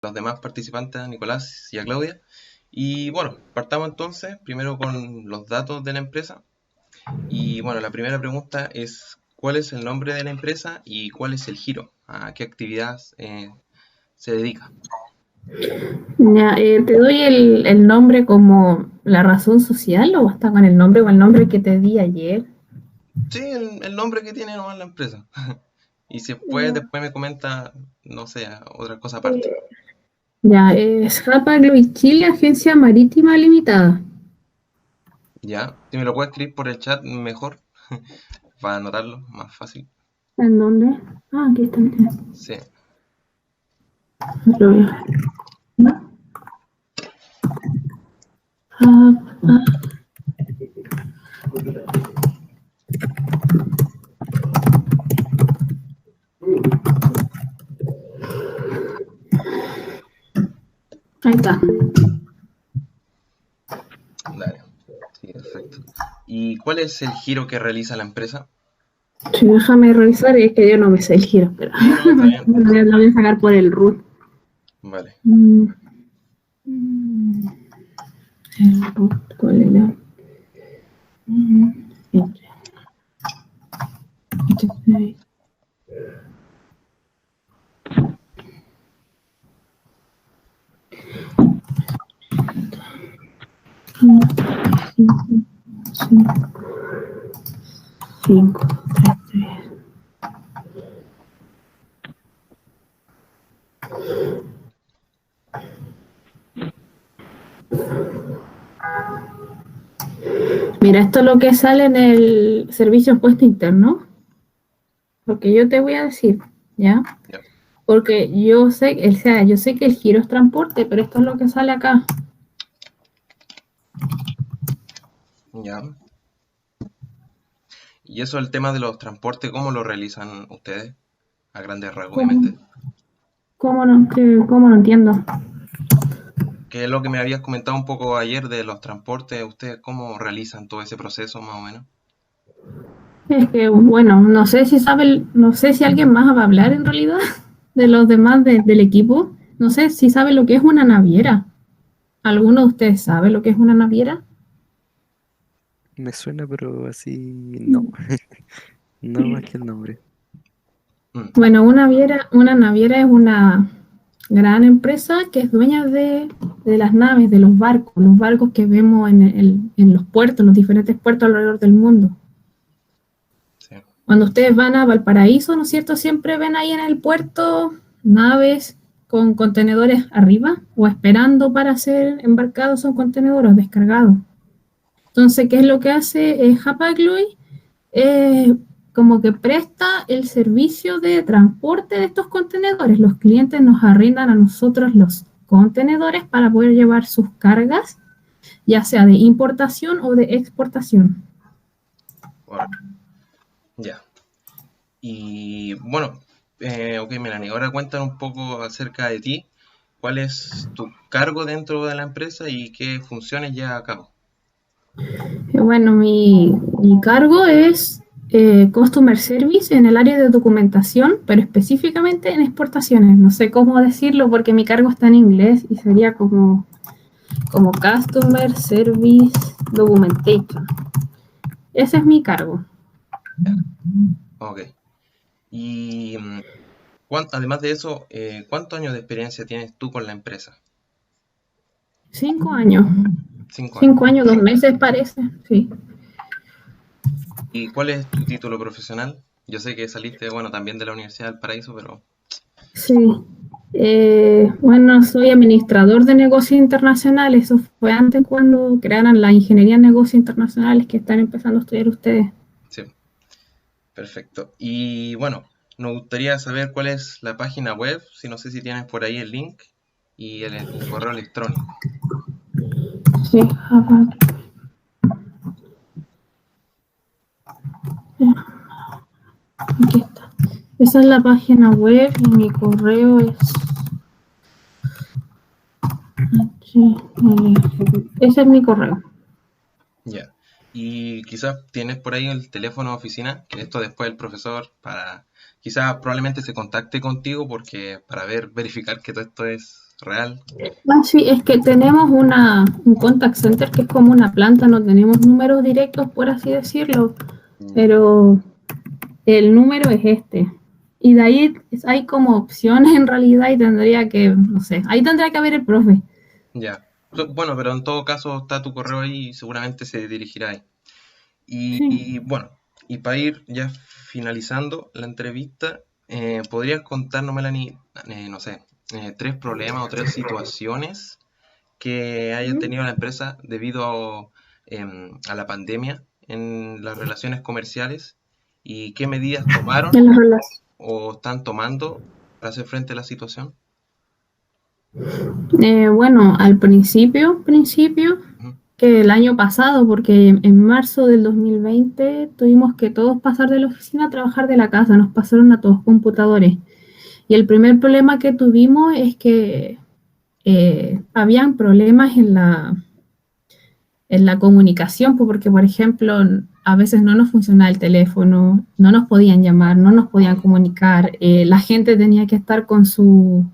los demás participantes, a Nicolás y a Claudia. Y bueno, partamos entonces primero con los datos de la empresa. Y bueno, la primera pregunta es, ¿cuál es el nombre de la empresa y cuál es el giro? ¿A qué actividad se dedica? Ya, ¿te doy el nombre como la razón social o basta con el nombre o el nombre que te di ayer? Sí, el nombre que tiene nomás la empresa. Y si Ya, después me comenta, no sé, otra cosa aparte. ya, es Hapag-Lloyd Chile, Agencia Marítima Limitada. Ya, si me lo puede escribir por el chat, mejor, para anotarlo, más fácil. ¿En dónde? Ah, aquí está. Sí, Lo veo. ¿No? Ah, ah, ahí está. dale. Sí, perfecto. ¿Y cuál es el giro que realiza la empresa? Sí, déjame revisar, es que yo no me sé el giro, pero Sí, no, está bien. lo voy a sacar por el root. Vale. Mm, mm, el root, ¿cuál era? Siempre. Cinco, tres, tres. Mira, esto es lo que sale en el servicio impuesto interno, porque yo te voy a decir, ¿ya? Ya. Porque yo sé, o sea, yo sé que el giro es transporte, pero esto es lo que sale acá. Ya. Y eso, el tema de los transportes, ¿cómo lo realizan ustedes? A grandes rasgos, ¿Cómo, obviamente. cómo no entiendo? ¿Qué es lo que me habías comentado un poco ayer de los transportes? ¿Ustedes cómo realizan todo ese proceso, más o menos? Es que, bueno, no sé si sabe, no sé si alguien más va a hablar en realidad de los demás del equipo. No sé si sabe lo que es una naviera. ¿Alguno de ustedes sabe lo que es una naviera? Me suena, pero así no. No más que el nombre. Mm, Bueno, una naviera es una gran empresa que es dueña de las naves, de los barcos que vemos en los puertos, en los diferentes puertos alrededor del mundo. sí, Cuando ustedes van a Valparaíso, ¿no es cierto? Siempre ven ahí en el puerto naves con contenedores arriba o esperando para ser embarcados son contenedores descargados. Entonces, ¿qué es lo que hace Hapag-Lloyd? Como que presta el servicio de transporte de estos contenedores. Los clientes nos arrendan a nosotros los contenedores para poder llevar sus cargas, ya sea de importación o de exportación. correcto. Ya. Y bueno, ok, Melanie, ahora cuéntanos un poco acerca de ti. ¿Cuál es tu cargo dentro de la empresa y qué funciones lleva a cabo? Bueno, mi cargo es Customer Service en el área de documentación, pero específicamente en exportaciones. No sé cómo decirlo porque mi cargo está en inglés y sería como Customer Service Documentation. Ese es mi cargo. Ya, ok. Y además de eso, ¿cuántos años de experiencia tienes tú con la empresa? 5 años. 5 años. 5 años, 2 meses parece, sí. ¿Y cuál es tu título profesional? Yo sé que saliste, bueno, también de la Universidad del Paraíso, pero Sí. Bueno, soy administrador de negocios internacionales. Eso fue antes cuando crearon la ingeniería en negocios internacionales que están empezando a estudiar ustedes. sí, perfecto. Y bueno, nos gustaría saber cuál es la página web, si no sé si tienes por ahí el link y el correo electrónico. Sí, aquí está. Esa es la página web y mi correo es. Ese es mi correo. Ya. Y quizás tienes por ahí el teléfono de oficina, que esto después el profesor quizás probablemente se contacte contigo porque para verificar que todo esto es real. Ah, sí, es que tenemos un contact center que es como una planta, no tenemos números directos, por así decirlo, Ya, pero el número es este. Y de ahí hay como opciones en realidad y tendría que, no sé, ahí tendría que haber el profe. ya. Bueno, pero en todo caso está tu correo ahí y seguramente se dirigirá ahí. Sí. Y bueno, y para ir ya finalizando la entrevista, ¿podrías contarnos, Melanie, no sé, tres problemas o tres situaciones que haya tenido la empresa debido a la pandemia en las relaciones comerciales y qué medidas tomaron En las relaciones. o están tomando para hacer frente a la situación? Bueno, al principio, Ujú. que el año pasado, porque en marzo del 2020 tuvimos que todos pasar de la oficina a trabajar de la casa, nos pasaron a todos computadores. Y el primer problema que tuvimos es que habían problemas en la comunicación, porque por ejemplo, a veces no nos funcionaba el teléfono, no nos podían llamar, no nos podían Mm, comunicar, la gente tenía que estar como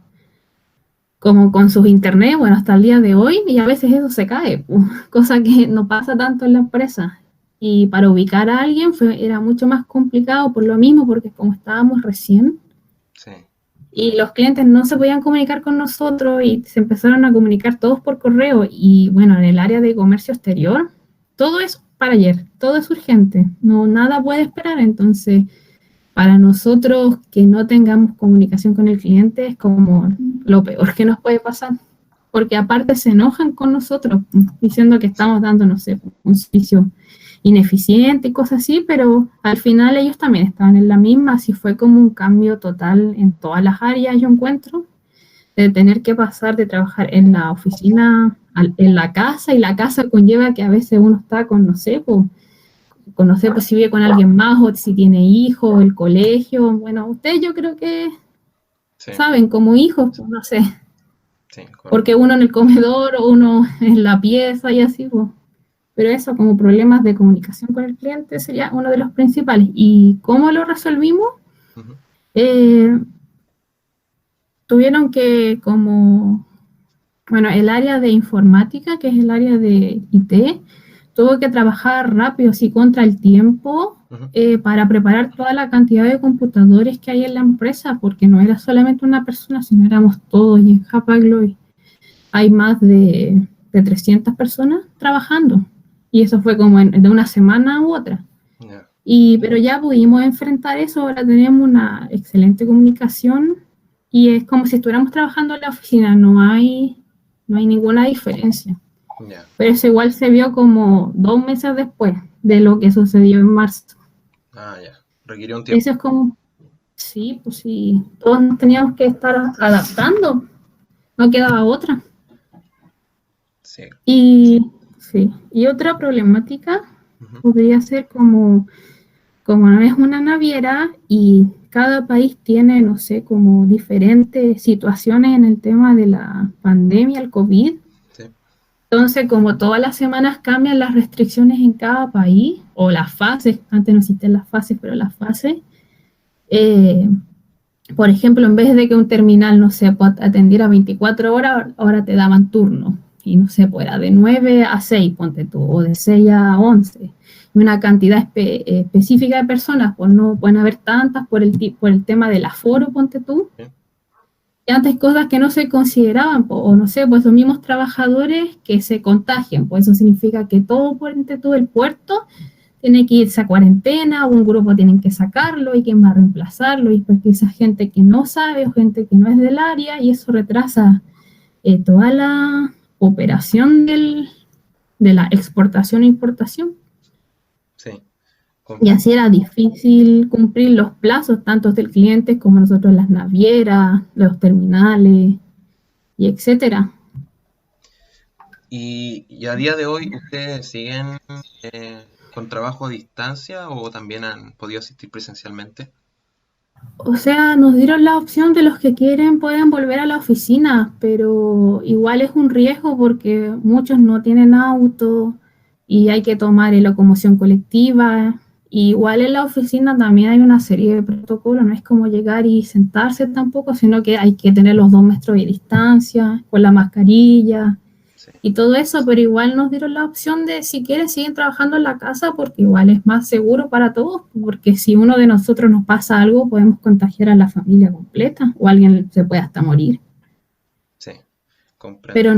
con sus internet, bueno, hasta el día de hoy, y a veces eso se cae, cosa que no pasa tanto en la empresa. Y para ubicar a alguien era mucho más complicado por lo mismo, porque como estábamos recién, sí, y los clientes no se podían comunicar con nosotros y se empezaron a comunicar todos por correo. Y bueno, en el área de comercio exterior, todo es para ayer, todo es urgente, no nada puede esperar. Entonces, para nosotros que no tengamos comunicación con el cliente es como lo peor que nos puede pasar. Porque aparte se enojan con nosotros diciendo que sí, estamos dando, no sé, un servicio ineficiente y cosas así, pero al final ellos también estaban en la misma, así fue como un cambio total en todas las áreas, yo encuentro, de tener que pasar de trabajar en la oficina en la casa, y la casa conlleva que a veces uno está con, no sé, pues si vive con alguien más o si tiene hijos, el colegio, bueno, ustedes yo creo que sí, saben como hijos, pues, no sé, sí, correcto. porque uno en el comedor o uno en la pieza y así, pues. Pero eso, como problemas de comunicación con el cliente, sería uno de los principales. ¿Y cómo lo resolvimos? Ujú. Eh, Tuvieron que, como, bueno, el área de informática, que es el área de IT, tuvo que trabajar rápido, así contra el tiempo, Ujú. para preparar toda la cantidad de computadores que hay en la empresa, porque no era solamente una persona, sino éramos todos. Y en Hapagloy hay más de 300 personas trabajando. Y eso fue como de una semana u otra. Ya, Pero ya pudimos enfrentar eso, ahora tenemos una excelente comunicación y es como si estuviéramos trabajando en la oficina, no hay ninguna diferencia. ya. Pero eso igual se vio como 2 meses después de lo que sucedió en marzo. Ah, ya. Requirió un Eso tiempo. es como, sí, pues sí, todos nos teníamos que estar adaptando, no quedaba otra. Sí. Y sí, y otra problemática Ujú. podría ser como no es una naviera y cada país tiene, no sé, como diferentes situaciones en el tema de la pandemia, el COVID. Sí. Entonces, como todas las semanas cambian las restricciones en cada país, o las fases, antes no existían las fases, pero las fases, eh, por ejemplo, en vez de que un terminal, no sé, atendiera 24 horas, ahora te daban turno. Y no sé, pues era de 9 a 6, ponte tú, o de 6 a 11. Y una cantidad específica de personas, pues no pueden haber tantas por el tema del aforo, ponte tú. Bien. Y antes cosas que no se consideraban, o no sé, pues los mismos trabajadores que se contagian, pues eso significa que todo, ponte tú, el puerto tiene que irse a cuarentena, o un grupo tienen que sacarlo, y quién va a reemplazarlo, y porque esa gente que no sabe o gente que no es del área, y eso retrasa toda la operación de la exportación e importación. Sí. Y Comprendo. así era difícil cumplir los plazos, tanto del cliente como nosotros, las navieras, los terminales, y etcétera. Y a día de hoy, ¿ustedes siguen con trabajo a distancia o también han podido asistir presencialmente? O sea, nos dieron la opción de los que quieren pueden volver a la oficina, pero igual es un riesgo porque muchos no tienen auto y hay que tomar locomoción colectiva Y igual en la oficina también hay una serie de protocolos, no es como llegar y sentarse tampoco, sino que hay que tener los 2 metros de distancia, con la mascarilla Sí, y todo eso, pero igual nos dieron la opción de si quieren siguen trabajando en la casa porque igual es más seguro para todos, porque si uno de nosotros nos pasa algo podemos contagiar a la familia completa o alguien se puede hasta morir, sí, comprendo.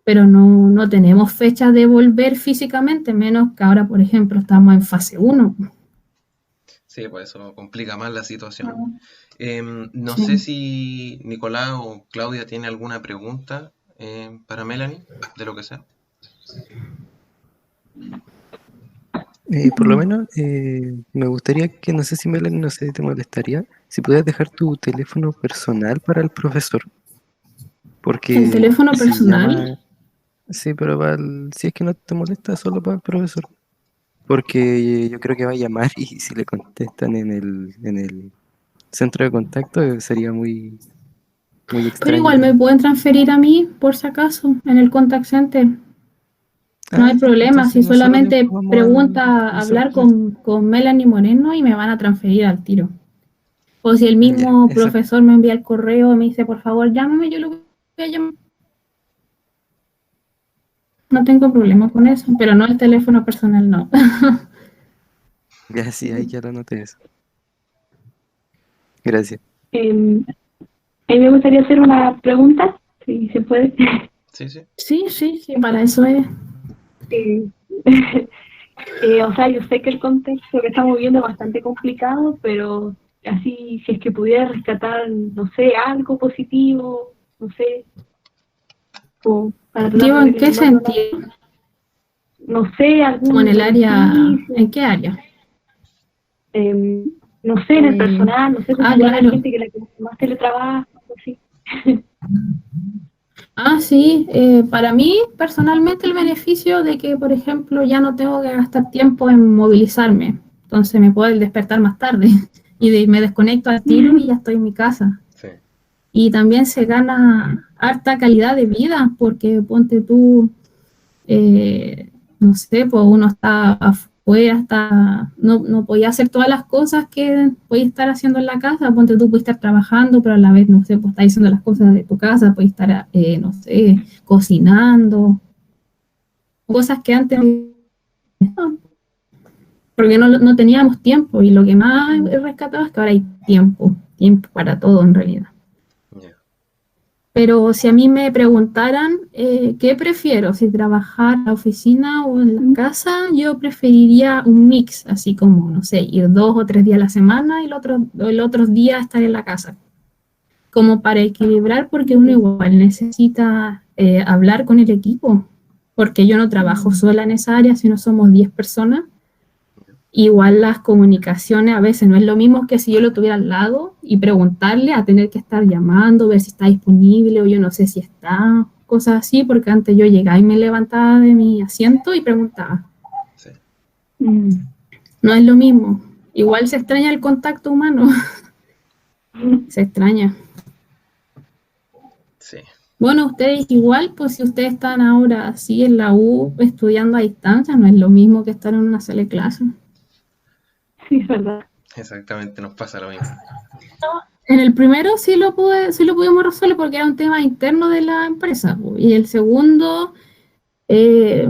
pero no tenemos fecha de volver físicamente, menos que ahora, por ejemplo, estamos en fase 1. Sí, pues eso complica más la situación. No sé Sí. si Nicolás o Claudia tiene alguna pregunta para Melanie, de lo que sea. Por lo menos, me gustaría que, no sé si Melanie, no sé, te molestaría, si pudieras dejar tu teléfono personal para el profesor, El porque teléfono si personal. llama, sí, pero si es que no te molesta, solo para el profesor, porque yo creo que va a llamar y si le contestan en el centro de contacto sería muy, muy Pero igual extraño. me pueden transferir a mí, por si acaso, en el contact center. No Ah, hay ya, problema, entonces si nosotros le solamente informamos al pregunta profesor hablar de eso. con Melanie Moreno y me van a transferir al tiro. O si el Ya, mismo eso. profesor me envía el correo y me dice, por favor, llámame, yo lo voy a llamar. No tengo problema con eso, pero no el teléfono personal, no. Ya, sí, ahí ya lo noté eso. Gracias. Eh, a mí me gustaría hacer una pregunta, si se puede. Sí, sí. Sí, sí, sí, para eso es. Eh, o sea, yo sé que el contexto que estamos viviendo es bastante complicado, pero así, si es que pudiera rescatar, no sé, algo positivo, no sé, o para tratar ¿Positivo de en ver qué el otro lado, sentido? no sé, Como en algún el área, beneficio, ¿en qué área? eh, no sé, en el Eh, personal, no sé, como igual hay claro. gente que más teletrabaja, algo así. Sí, para mí personalmente el beneficio de que, por ejemplo, ya no tengo que gastar tiempo en movilizarme, entonces me puedo despertar más tarde me desconecto al tiro y ya estoy en mi casa. Sí, Y también se gana harta calidad de vida, porque ponte tú, no sé, pues uno está afuera, no podía hacer todas las cosas que podía estar haciendo en la casa, ponte tú, puedes estar trabajando, pero a la vez, no sé, pues estás haciendo las cosas de tu casa, puedes estar, no sé, cocinando, cosas que antes no, porque no teníamos tiempo, y lo que más he rescatado es que ahora hay tiempo para todo en realidad. ya. Pero si a mí me preguntaran qué prefiero, si trabajar en la oficina o en la casa, yo preferiría un mix, así como, no sé, ir 2 o 3 días a la semana y el otro día estar en la casa, como para equilibrar, porque uno igual necesita hablar con el equipo, porque yo no trabajo sola en esa área, sino somos 10 personas. Igual las comunicaciones a veces no es lo mismo que si yo lo tuviera al lado y preguntarle a tener que estar llamando, ver si está disponible o yo no sé si está, cosas así, porque antes yo llegaba y me levantaba de mi asiento y preguntaba. Sí, Mm. No es lo mismo. Igual se extraña el contacto humano, se extraña. sí. Bueno, ustedes igual, pues si ustedes están ahora así en la U estudiando a distancia, no es lo mismo que estar en una sala de clase. Sí, es verdad. Exactamente, nos pasa lo mismo. En el primero sí lo pudimos resolver porque era un tema interno de la empresa, po. Y el segundo eh,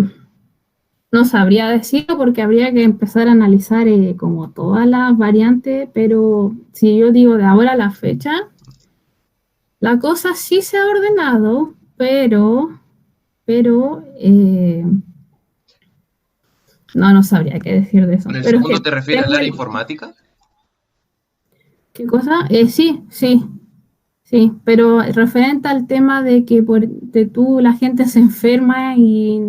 no sabría decirlo porque habría que empezar a analizar como todas las variantes, pero si yo digo de ahora a la fecha, la cosa sí se ha ordenado, pero no sabría qué decir de eso. ¿Con el Pero es segundo que te refieres al tengo área informática? ¿qué cosa? Sí, sí. Sí, pero referente al tema de que la gente se enferma y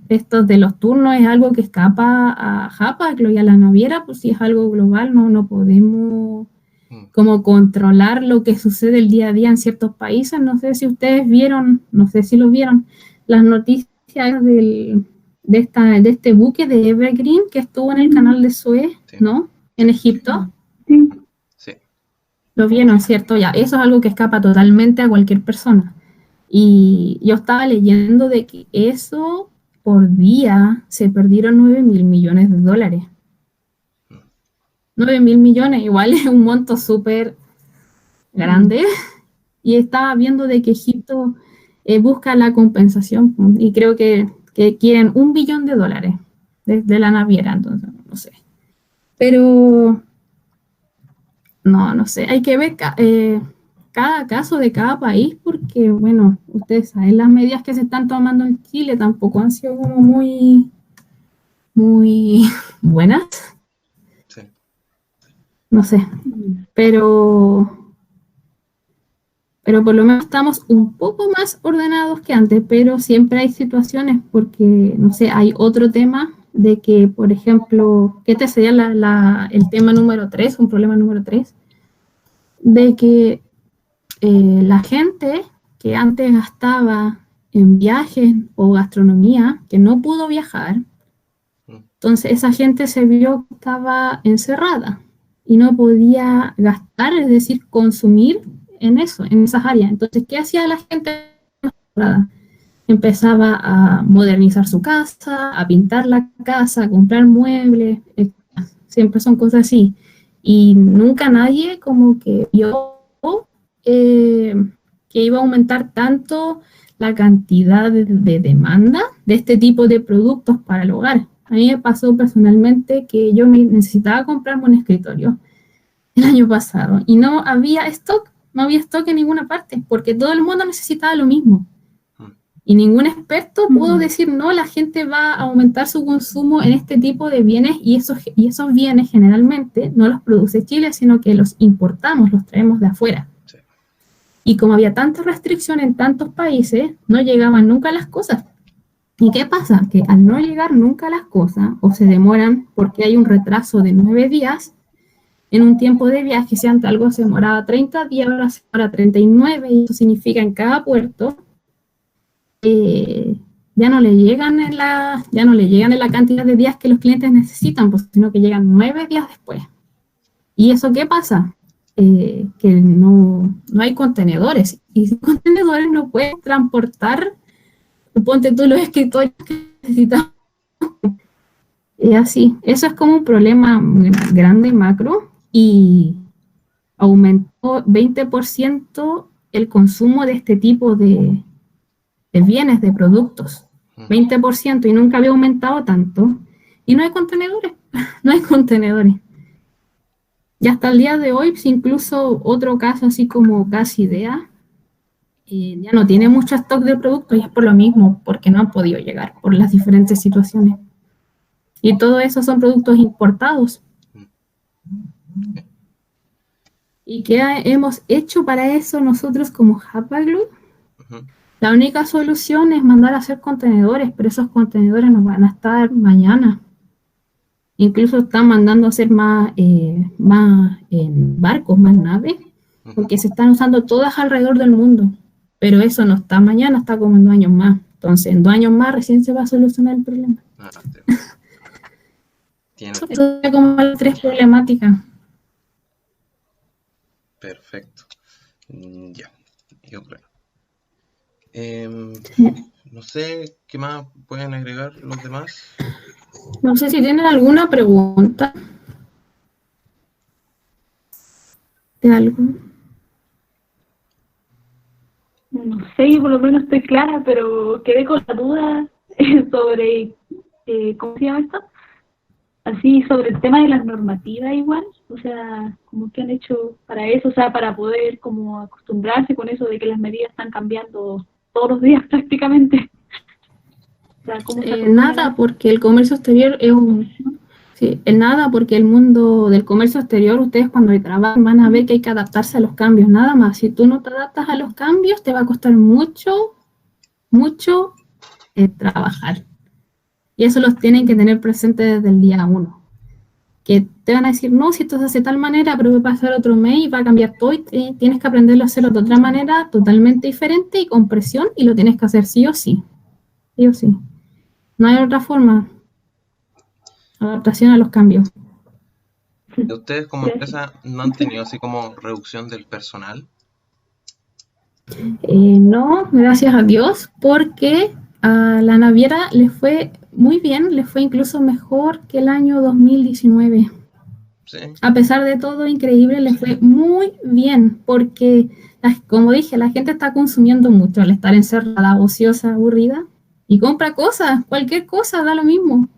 estos de los turnos es algo que escapa a Hapag y a la naviera, pues si es algo global, no podemos Mm, como controlar lo que sucede el día a día en ciertos países. No sé si ustedes vieron, no sé si lo vieron, las noticias de este buque de Evergreen que estuvo en el canal de Suez, sí, ¿no? En sí, Egipto. Sí. sí, Lo vieron, ¿cierto? Ya, eso es algo que escapa totalmente a cualquier persona. Y yo estaba leyendo de que eso por día se perdieron 9.000 millones de dólares. 9.000 millones, igual es un monto súper grande. Y estaba viendo de que Egipto busca la compensación y creo que quieren $1 billón de la naviera, entonces no sé. Pero no sé, hay que ver cada caso de cada país porque, bueno, ustedes saben, las medidas que se están tomando en Chile tampoco han sido como muy buenas, Sí. no sé, pero por lo menos estamos un poco más ordenados que antes, pero siempre hay situaciones porque, no sé, hay otro tema de que, por ejemplo, que este sería el tema número 3, un problema número 3, de que la gente que antes gastaba en viajes o gastronomía, que no pudo viajar, entonces esa gente se vio que estaba encerrada y no podía gastar, es decir, consumir en eso, en esas áreas. Entonces, ¿qué hacía la gente encerrada? Empezaba a modernizar su casa, a pintar la casa, a comprar muebles, siempre son cosas así. Y nunca nadie como que vio eh, que iba a aumentar tanto la cantidad de demanda de este tipo de productos para el hogar. A mí me pasó personalmente que yo necesitaba comprarme un escritorio el año pasado y no había stock en ninguna parte porque todo el mundo necesitaba lo mismo. Y ningún experto pudo decir, no, la gente va a aumentar su consumo en este tipo de bienes y esos bienes generalmente no los produce Chile, sino que los importamos, los traemos de afuera. Sí. Y como había tanta restricción en tantos países, no llegaban nunca las cosas. ¿Y qué pasa? Que al no llegar nunca las cosas, o se demoran porque hay un retraso de 9 días, en un tiempo de viaje, si antes algo se demoraba 30 días, ahora se demora 39, y eso significa en cada puerto ya no le llegan en la cantidad de días que los clientes necesitan, pues, sino que llegan 9 días después. ¿Y eso qué pasa? Que no hay contenedores. Y sin contenedores no puedes transportar, ponte tú los escritorios que necesitas. Así, eso es como un problema grande, macro, y aumentó 20% el consumo de este tipo de bienes, de productos, 20%, y nunca había aumentado tanto, y no hay contenedores, no hay contenedores. Y hasta el día de hoy, incluso otro caso así como Gas Idea, ya no tiene mucho stock de productos y es por lo mismo, porque no han podido llegar por las diferentes situaciones. Y todo eso son productos importados. ¿Y qué hemos hecho para eso nosotros como Hapaglu? La única solución es mandar a hacer contenedores, pero esos contenedores no van a estar mañana. Incluso están mandando a hacer más barcos, más naves, porque se están usando todas alrededor del mundo. Pero eso no está mañana, está como en 2 años más. Entonces, en 2 años más recién se va a solucionar el problema. Eso es como las 3 problemáticas. Perfecto. Ya. Yo creo. No sé qué más pueden agregar los demás. No sé si tienen alguna pregunta de algo. No sé, yo por lo menos estoy clara, pero quedé con la duda sobre, ¿cómo se llama esto? Así, sobre el tema de las normativas igual, o sea, como que han hecho para eso, o sea, para poder como acostumbrarse con eso de que las medidas están cambiando todos los días prácticamente. O sea, ¿cómo se nada, porque el comercio exterior es nada, porque el mundo del comercio exterior, ustedes cuando trabajan van a ver que hay que adaptarse a los cambios, nada más. Si tú no te adaptas a los cambios, te va a costar mucho trabajar. Y eso los tienen que tener presente desde el día 1. Que te van a decir, no, si esto se hace de tal manera, pero va a pasar otro mes y va a cambiar todo y tienes que aprenderlo a hacerlo de otra manera totalmente diferente y con presión, y lo tienes que hacer sí o sí. Sí o sí. No hay otra forma. Adaptación a los cambios. ¿Ustedes como empresa no han tenido así como reducción del personal? No, gracias a Dios, porque a la naviera le fue muy bien, le fue incluso mejor que el año 2019. Sí, A pesar de todo, increíble, le fue muy bien, porque, como dije, la gente está consumiendo mucho al estar encerrada, ociosa, aburrida, y compra cosas, cualquier cosa, da lo mismo.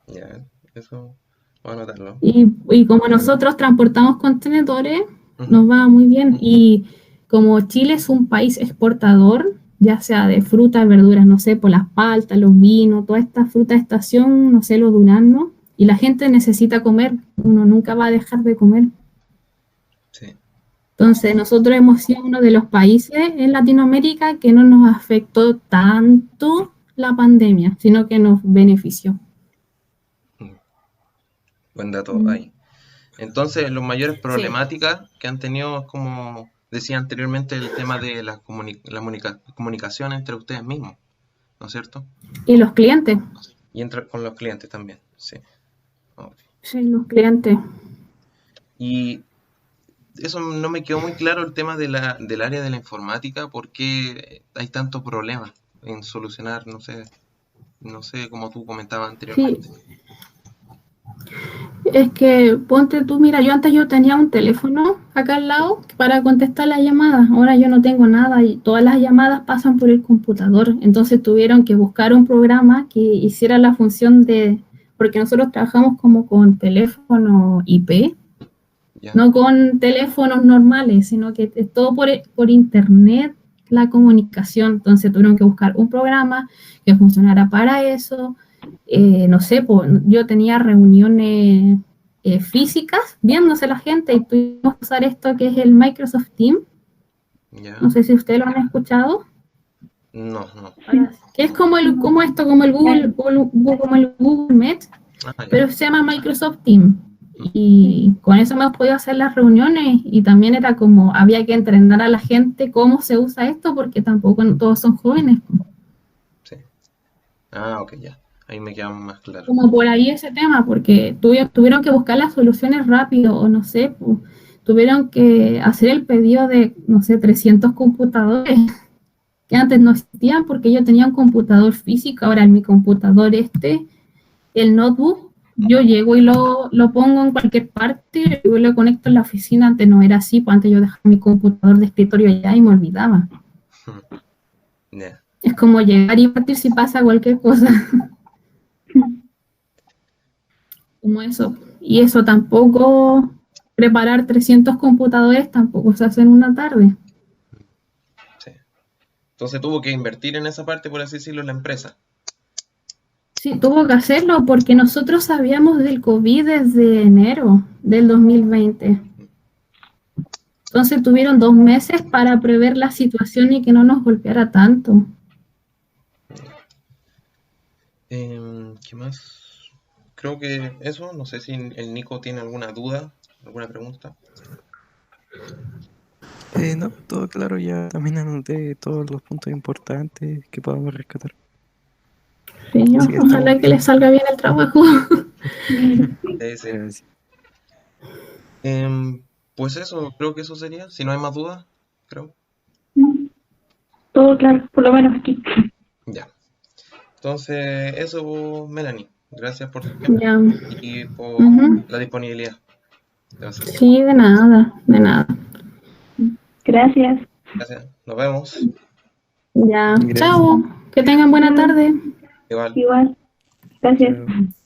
ya, eso voy a anotarlo. Y como nosotros transportamos contenedores, Ujú, nos va muy bien. Y como Chile es un país exportador, ya sea de frutas, verduras, no sé, por las paltas, los vinos, toda esta fruta de estación, no sé, los duraznos, y la gente necesita comer, uno nunca va a dejar de comer. sí. Entonces, nosotros hemos sido uno de los países en Latinoamérica que no nos afectó tanto la pandemia, sino que nos benefició. Mm, buen dato Mm. ahí. Entonces, las mayores Sí. problemáticas que han tenido es como decía anteriormente el tema de la comunicación entre ustedes mismos, ¿no es cierto? Y los clientes, Y entre, con los clientes también, sí. Ok. sí, los clientes. Y eso no me quedó muy claro el tema de del área de la informática, ¿por qué hay tantos problemas en solucionar, no sé, como tú comentabas Sí, anteriormente? es que ponte tú, mira, yo tenía un teléfono acá al lado para contestar las llamadas, ahora yo no tengo nada y todas las llamadas pasan por el computador, entonces tuvieron que buscar un programa que hiciera la función de, porque nosotros trabajamos como con teléfono IP, Ya, no con teléfonos normales, sino que es todo por internet la comunicación. Entonces tuvieron que buscar un programa que funcionara para eso. No sé, yo tenía reuniones físicas viéndose la gente y tuvimos que usar esto que es el Microsoft Teams. No ya. sé si ustedes lo han escuchado. No, no. Que es como como esto, como el como el Google Meet, Ah, ya. pero se llama Microsoft Teams. Y con eso hemos podido hacer las reuniones y también era como, había que entrenar a la gente cómo se usa esto porque tampoco todos son jóvenes. Sí. Ah, ok, ya. Ahí me queda más claro. Como por ahí ese tema, porque tuvieron que buscar las soluciones rápido o no sé, tuvieron que hacer el pedido de, no sé, 300 computadores que antes no existían porque yo tenía un computador físico, ahora en mi computador el notebook, yo llego y lo pongo en cualquier parte y lo conecto en la oficina. Antes no era así, pues antes yo dejaba mi computador de escritorio allá y me olvidaba. Ya. Es como llegar y partir si pasa cualquier cosa, como eso. Y eso tampoco, preparar 300 computadores tampoco se hace en una tarde. Sí. Entonces tuvo que invertir en esa parte, por así decirlo, en la empresa. Sí, tuvo que hacerlo porque nosotros sabíamos del COVID desde enero del 2020. Entonces tuvieron 2 meses para prever la situación y que no nos golpeara tanto. ¿Qué más? Creo que eso. No sé si el Nico tiene alguna duda, alguna pregunta. No, todo claro, ya también anoté todos los puntos importantes que podamos rescatar. Sí, Así que estamos ojalá que les bien. salga bien el trabajo. Sí. Gracias. Pues eso, creo que eso sería. Si no hay más dudas, creo. Todo claro, por lo menos aquí. Ya. Entonces, eso, Melanie. Gracias por tu tiempo Ya. y por Ujú. la disponibilidad. De hacerlo. Sí, de nada, de nada. Gracias. Gracias. Nos vemos. Ya, Gracias. chao, que tengan buena Chao. tarde. Igual. Igual. Gracias. Chao.